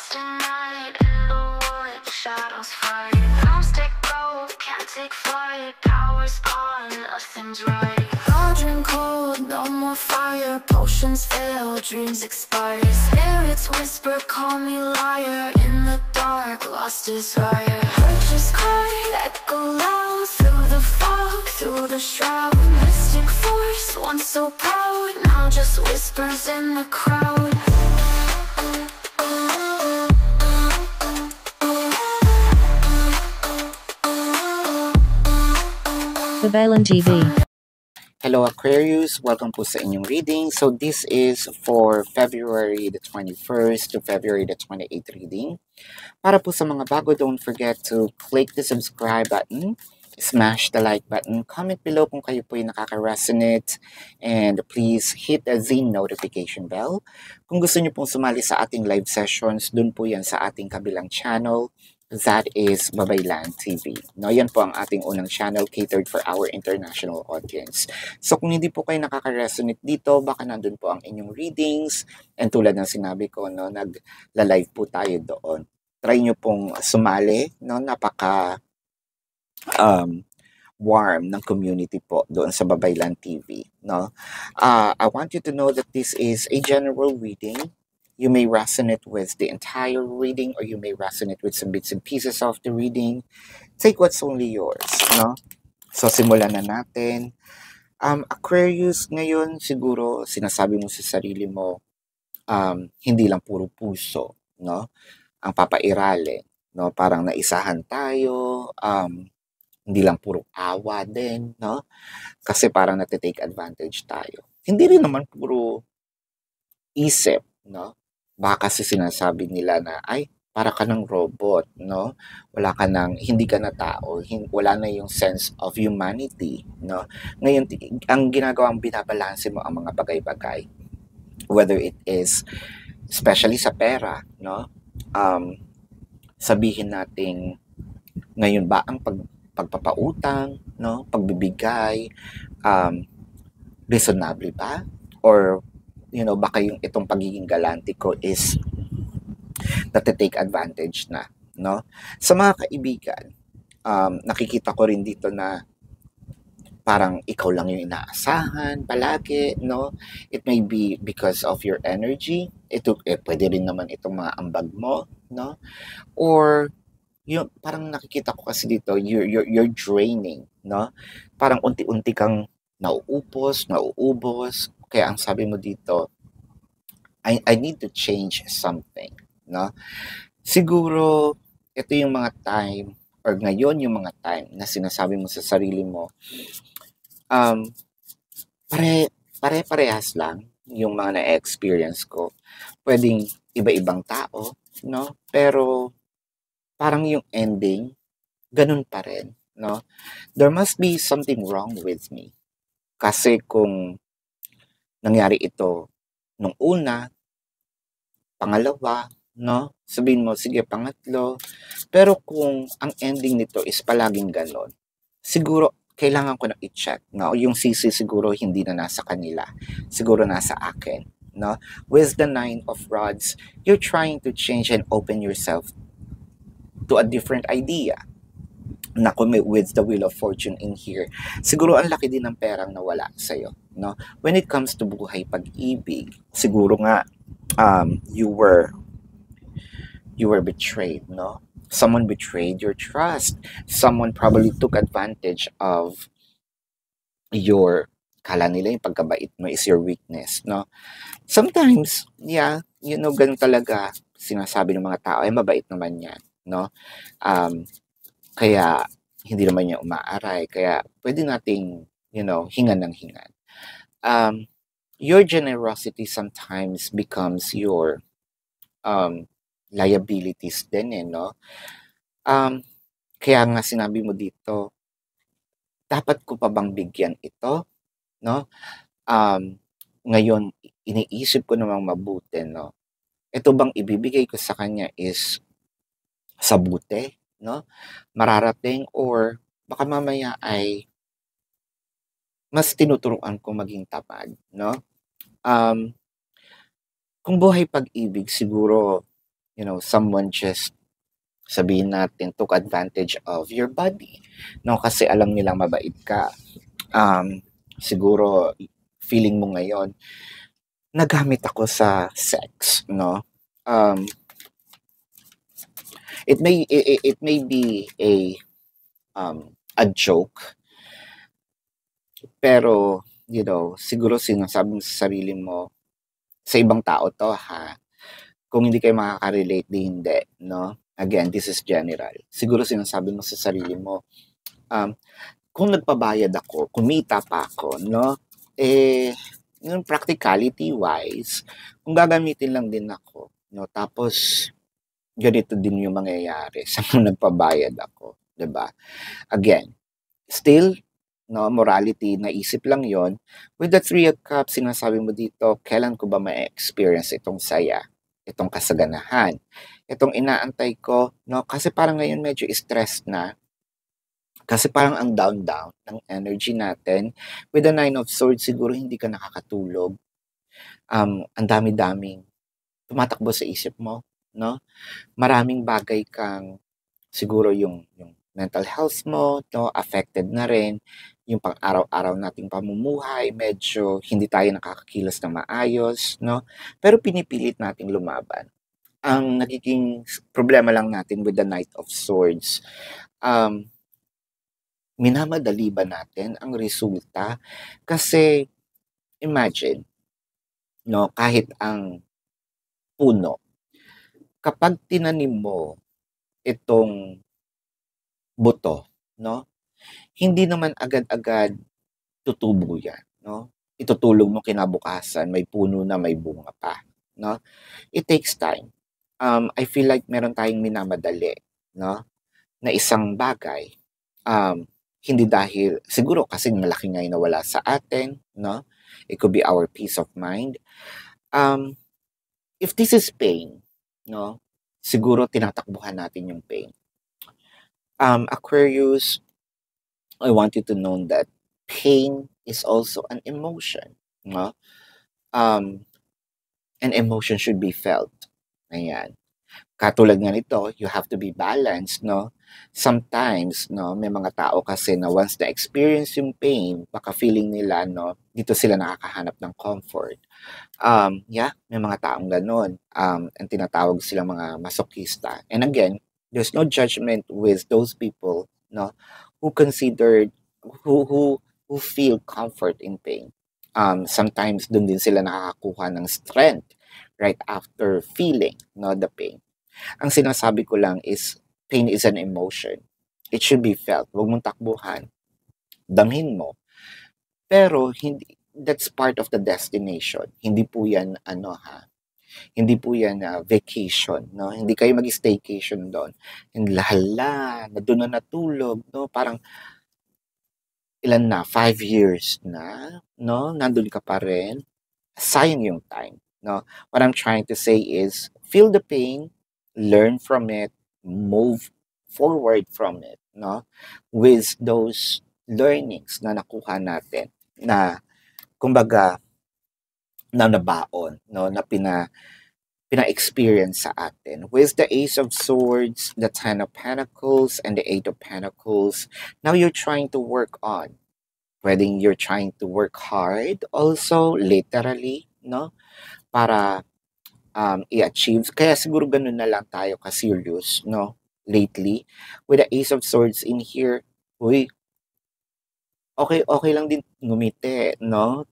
lost in night, in the wood, shadows fight. Arms take gold, can't take flight. Power's gone, nothing's right. Cauldron cold, no more fire. Potions fail, dreams expire. Spirits whisper, call me liar. In the dark, lost desire. Purchase cry, echo loud. Through the fog, through the shroud. Mystic force, once so proud, now just whispers in the crowd. Babaylan TV. Hello Aquarius, welcome po sa inyong reading. So this is for February the 21st to February the 28th reading. Para po sa mga bago, don't forget to click the subscribe button, smash the like button, comment below kung kayo po yung nakaka-resonate, and please hit the notification bell. Kung gusto niyo pong sumali sa ating live sessions, dun po yan sa ating kabilang channel. That is Babaylan TV. No, yan po ang ating unang channel catered for our international audience. So kung hindi po kayo nakaka-resonate dito, baka nandun po ang inyong readings. And tulad ng sinabi ko, no, nagla-live po tayo doon. Try nyo pong sumali, no, napaka warm ng community po doon sa Babaylan TV, no. I want you to know that this is a general reading. You may resonate with the entire reading or you may resonate with some bits and pieces of the reading. Take what's only yours, no? So, simulan na natin. Aquarius, ngayon siguro sinasabi mo sa sarili mo, hindi lang puro puso, no? Ang papairalin, no? Parang naisahan tayo, hindi lang puro awa din, no? Kasi parang natitake advantage tayo. Hindi rin naman puro isip, no? Baka kasi sinasabi nila na, ay, para ka ng robot, no? Wala ka ng, hindi ka na tao, wala na yung sense of humanity, no? Ngayon, ang ginagawang binabalanse mo ang mga bagay-bagay. Whether it is, especially sa pera, no? Sabihin natin, ngayon ba ang pagpapautang, no? Pagbibigay, reasonable ba? Or baka yung itong pagiging galante ko is natitake advantage na, no? Sa mga kaibigan, nakikita ko rin dito na parang ikaw lang yung inaasahan palagi, no? It may be because of your energy. Pwede rin naman itong mga ambag mo, no? Or yung parang nakikita ko kasi dito, you're draining, no? Parang unti-unti kang nauubos. Kaya ang sabi mo dito, I need to change something, no? Siguro, ito yung mga time, or ngayon yung mga time na sinasabi mo sa sarili mo, pare-parehas lang yung mga na-experience ko. Pwedeng iba-ibang tao, no? Pero, parang yung ending, ganun pa rin, no? There must be something wrong with me. Kasi kung nangyari ito nung una, pangalawa, no? Sabihin mo, sige, pangatlo. Pero kung ang ending nito is palaging ganon, siguro kailangan ko na i-check, no? Yung sisi siguro hindi na nasa kanila. Siguro nasa akin, no? With the 9 of Rods, you're trying to change and open yourself to a different idea. With the Wheel of Fortune in here, siguro ang laki din ng perang nawala sa'yo, no? When it comes to buhay pag-ibig, siguro nga you were betrayed, no? Someone betrayed your trust. Someone probably took advantage of kala nila yung pagkabait mo is your weakness, no? Sometimes, yeah, ganun talaga sinasabi ng mga tao, ay mabait naman yan, no? Kaya hindi naman niya umaaray. Kaya pwede nating, hingan ng hingan. Your generosity sometimes becomes your liabilities din, no? Kaya nga sinabi mo dito, dapat ko pa bang bigyan ito, no? Ngayon, iniisip ko namang mabuti, no? Ito bang ibibigay ko sa kanya is sa buti, no? Mararating, or baka mamaya ay mas tinuturuan ko maging tamad, no? Kung buhay pag-ibig, siguro someone just sabihin natin took advantage of your body, no? Kasi alam nilang mabait ka. Siguro feeling mo ngayon, nagamit ako sa sex, no? Um, it may be a joke, pero siguro sinasabi mo sa sarili mo, sa ibang tao to ha. Kung hindi kayo makaka-relate, di hindi, no? Again, this is general. Siguro sinasabi mo sa sarili mo, um, kung nagpabayad ako, kumita pa ako, no? Yung practicality wise, kung gagamitin lang din ako, no? Tapos ganito din yung mangyayari sa nung nagpabayad ako, 'di ba? Again, still, no, morality, naisip lang yon. With the Three of Cups, sinasabi mo dito, kailan ko ba ma-experience itong saya, itong kasaganahan, itong inaantay ko, no? Kasi parang ngayon medyo stressed na, kasi parang ang down-down ng energy natin. With the Nine of Swords, siguro hindi ka nakakatulog. Ang dami-daming tumatakbo sa isip mo, no? Maraming bagay kang siguro yung mental health mo, no, affected na rin. Yung pang-araw-araw nating pamumuhay, medyo hindi tayo nakakakilos na maayos, no? Pero pinipilit nating lumaban. Ang nagiging problema lang natin with the Knight of Swords, minamadali ba natin ang resulta? Kasi imagine, no, kahit ang puno, kapag tinanim mo itong buto, no, hindi naman agad-agad tutubo yan, no? Itutulog mo kinabukasan, may puno na, may bunga pa, no? It takes time. I feel like meron tayong minamadali, no? Na isang bagay, hindi dahil, siguro kasi malaki nga yung nawala sa atin, no? It could be our peace of mind. If this is pain, no? Siguro tinatakbuhan natin yung pain. Aquarius, I want you to know that pain is also an emotion, no? And emotion should be felt. Ayan. Katulad nga nito, you have to be balanced, no? Sometimes, no, may mga tao kasi na once na-experience yung pain, baka feeling nila, no, dito sila nakakahanap ng comfort. Yeah, may mga taong ganun. And tinatawag silang mga masokista. And again, there's no judgment with those people, no, who considered, who feel comfort in pain. Sometimes dun din sila nakakakuha ng strength right after feeling, no, the pain. Ang sinasabi ko lang is, pain is an emotion. It should be felt. Huwag mong takbuhan. Damhin mo. Pero, hindi, that's part of the destination. Hindi po yan, hindi po yan vacation, no? Hindi kayo mag-staycation doon. And lahala, na doon na natulog, no? Parang, ilan na? 5 years na, no? Nandun ka pa rin. Sayang yung time, no? What I'm trying to say is, feel the pain, learn from it, move forward from it, no? With those learnings na nakuha natin, na kumbaga na nabaon, no, na pina-experience sa atin. With the Ace of Swords, the Ten of Pentacles, and the Eight of Pentacles, now you're trying to work on. Pwedeng you're trying to work hard also, literally, no? Para i-achieve. Kaya siguro ganun na lang tayo ka-serious, no? Lately. With the Ace of Swords in here, uy, okay lang din ngumiti, no?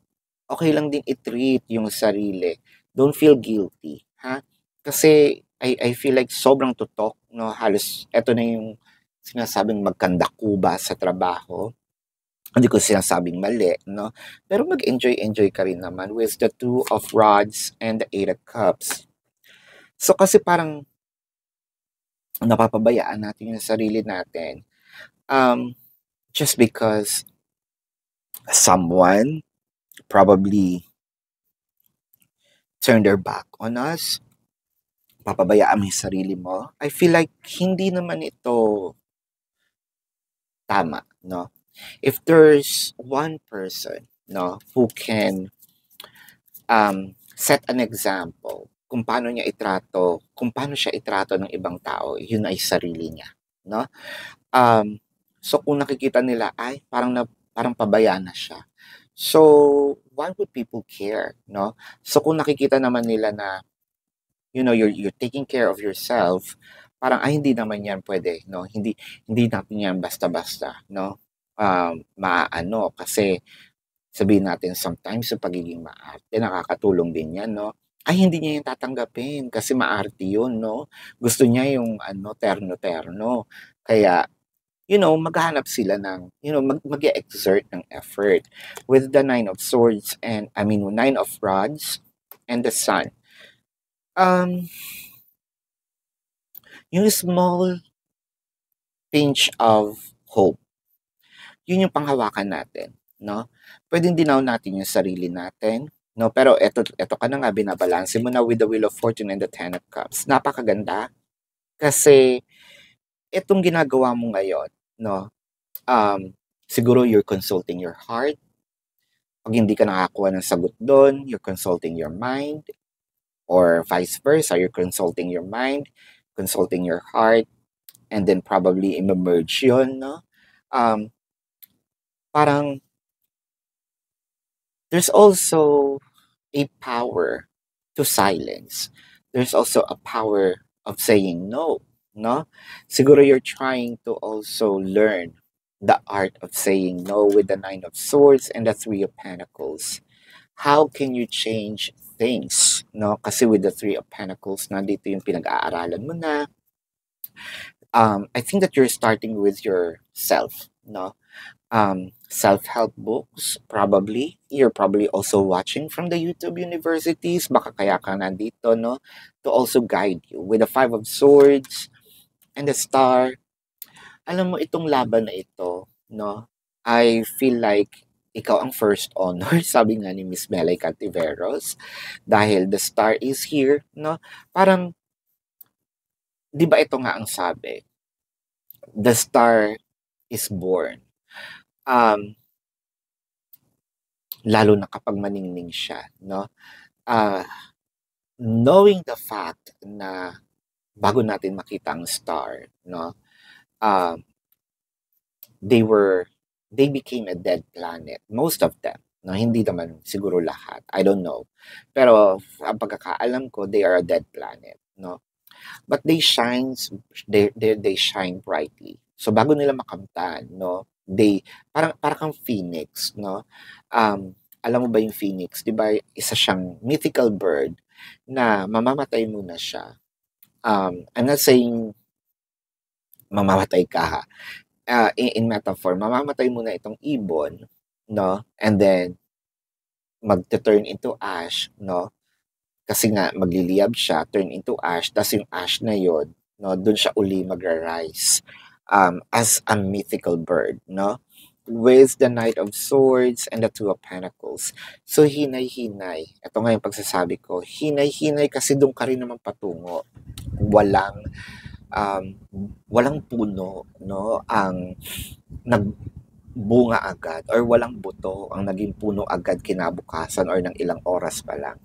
Okay lang din i-treat yung sarili. Don't feel guilty, ha? Kasi I feel like sobrang tutok, no? Halos eto na yung sinasabing magkandakuba sa trabaho. Hindi ko sinasabing mali, no? Pero mag-enjoy ka rin naman with the Two of Rods and the Eight of Cups. So kasi parang napapabayaan natin yung sarili natin. Just because someone probably turned their back on us, papabayaan mo yung sarili mo. I feel like hindi naman ito tama, no? If there's one person, no, who can set an example kung paano kung paano siya itrato ng ibang tao, yun ay sarili niya, no? Um, so kung nakikita nila ay parang pabaya na siya. So why would people care, no? So kung nakikita naman nila na you're taking care of yourself, parang ay hindi naman 'yan pwede, no? Hindi natin 'yan basta-basta, no? Maaano kasi sabihin natin sometimes yung pagiging maarte nakakatulong din 'yan, no? Ay hindi niya 'yan tatanggapin kasi maarte 'yun, no? Gusto niya yung terno-terno. Kaya, maghahanap sila ng, mag-e-exert ng effort. With the Nine of Swords and, Nine of Rods and the Sun. Yung small pinch of hope, yun yung panghawakan natin, no? Pwedeng dinaw natin yung sarili natin, no? Pero eto ka na nga, binabalanse mo na with the Wheel of Fortune and the Ten of Cups. Napakaganda kasi itong ginagawa mo ngayon, no? Siguro you're consulting your heart. Pag hindi ka nakakuha ng sagot doon, you're consulting your mind. Or vice versa, you're consulting your mind, consulting your heart, and then probably i-merge yun, no? Parang there's also a power to silence. There's also a power of saying no, no? Siguro you're trying to also learn the art of saying no with the Nine of Swords and the Three of Pentacles. How can you change things, no? Kasi with the Three of Pentacles, nandito yung pinag-aaralan mo na. I think that you're starting with yourself, no? Self-help books, probably. You're probably also watching from the YouTube universities. Baka kaya ka nandito, no? To also guide you. With the Five of Swords and the Star. Alam mo, itong laban na ito, no? I feel like ikaw ang first honor, sabi nga ni Miss Melay Cantiveros. Dahil the Star is here, no? Parang, di ba ito nga ang sabi? The Star is born. Lalo na kapag maningning siya, no? Knowing the fact na bago natin makita ang star, no? They became a dead planet. Most of them, no? Hindi naman siguro lahat. I don't know. Pero ang pagkakaalam ko, they are a dead planet, no? But they shine brightly. So bago nila makamtan, no? Parang kang phoenix, no? Alam mo ba yung phoenix? 'Di ba isa siyang mythical bird na mamamatay muna siya. I'm not saying mamamatay ka ha. In metaphor, mamamatay muna itong ibon, no? And then magte-turn into ash, no? Kasi nga magliliyab siya, turn into ash, tas yung ash na yon, no, doon siya uli magra-rise as a mythical bird, no? With the Knight of Swords and the Two of Pentacles. So hinay-hinay. Ito nga yung pagsasabi ko. Hinay-hinay kasi doon ka rin naman patungo. Walang puno, no, ang nagbunga agad or walang buto ang naging puno agad kinabukasan or ng ilang oras pa lang.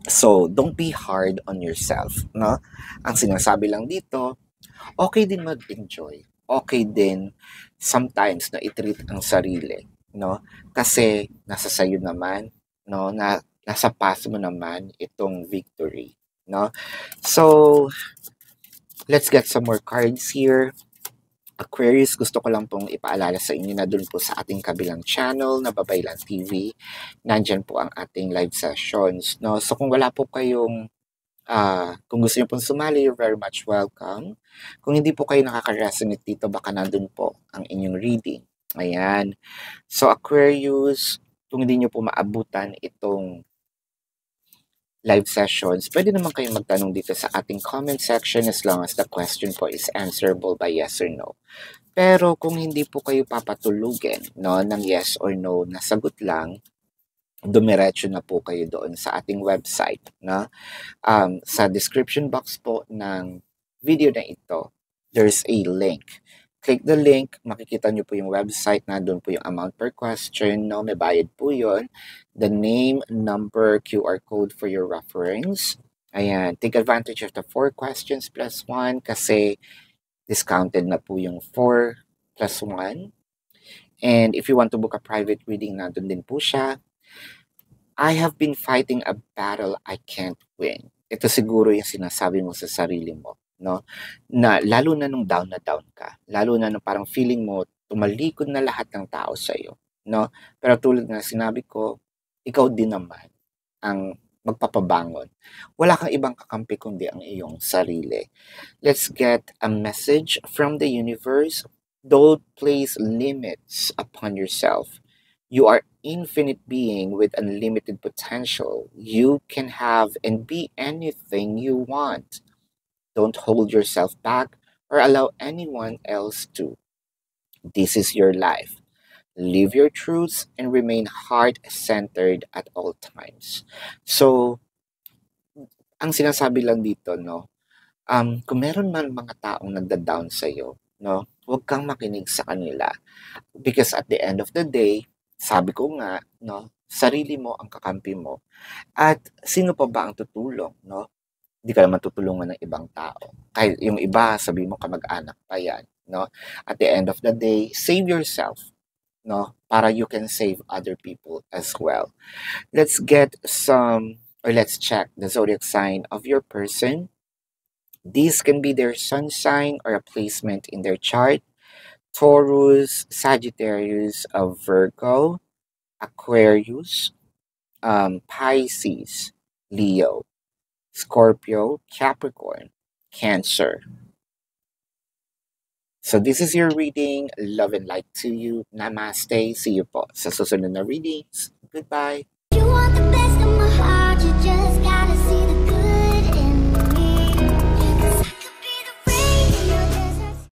So, don't be hard on yourself, no? Ang sinasabi lang dito, okay din mag-enjoy. Okay din sometimes na i-treat ang sarili, no? Kasi nasa sayo naman, no? Nasa pass mo naman itong victory, no? So, let's get some more cards here. Aquarius, gusto ko lang pong ipaalala sa inyo na dun po sa ating kabilang channel na Babaylan TV, nandyan po ang ating live sessions, no? So kung wala po kayong, kung gusto niyo pong sumali, you're very much welcome. Kung hindi po kayo nakaka-resonate dito, baka nandun po ang inyong reading. Ayan. So Aquarius, kung hindi niyo po maabutan itong live sessions, pwede naman kayong magtanong dito sa ating comment section as long as the question po is answerable by yes or no. Pero kung hindi po kayo papatulugin, no, ng yes or no na sagot lang, dumiretso na po kayo doon sa ating website, no? Sa description box po ng video na ito, there's a link. Click the link, makikita nyo po yung website, nandun po yung amount per question, no? May bayad po yun. The name, number, QR code for your reference. Ayan, take advantage of the 4 questions plus 1 kasi discounted na po yung 4 plus 1. And if you want to book a private reading, nandun din po siya. I have been fighting a battle I can't win. Ito siguro yung sinasabi mo sa sarili mo, no? Na lalo na nung down na down ka, lalo na nung parang feeling mo tumalikod na lahat ng tao sa iyo, no? Pero tulad ng sinabi ko, ikaw din naman ang magpapabangon. Wala kang ibang kakampi kundi ang iyong sarili. Let's get a message from the universe. Don't place limits upon yourself. You are infinite being with unlimited potential. You can have and be anything you want. Don't hold yourself back or allow anyone else to. This is your life. Live your truths and remain heart-centered at all times. So, ang sinasabi lang dito, no, kung meron man mga taong nagda-down sa'yo, no, huwag kang makinig sa kanila. Because at the end of the day, sabi ko nga, no, sarili mo ang kakampi mo. At sino pa ba ang tutulong, no? Hindi ka naman tutulungan ng ibang tao. Kahit yung iba, sabi mo kamag-anak pa yan, no? At the end of the day, save yourself, no? Para you can save other people as well. Let's check the zodiac sign of your person. These can be their sun sign or a placement in their chart. Taurus, Sagittarius, Virgo, Aquarius, Pisces, Leo, Scorpio, Capricorn, Cancer. So this is your reading. Love and light to you. Namaste. See you po sa susunod na readings. Goodbye. You want the best of my heart, you just